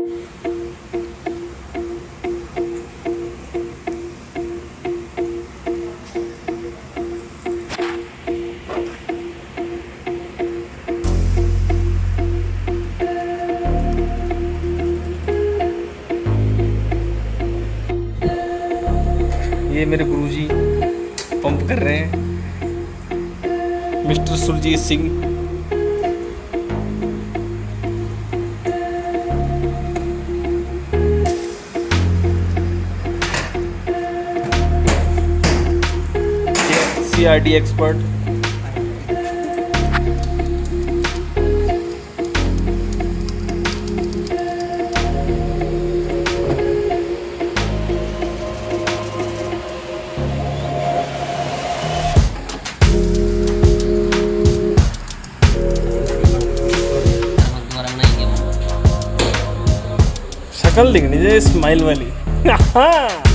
ये मेरे गुरुजी पंप कर रहे हैं, mister Surjit Singh. CRD expert. शक्ल दिखनी चाहिए स्माइल वाली।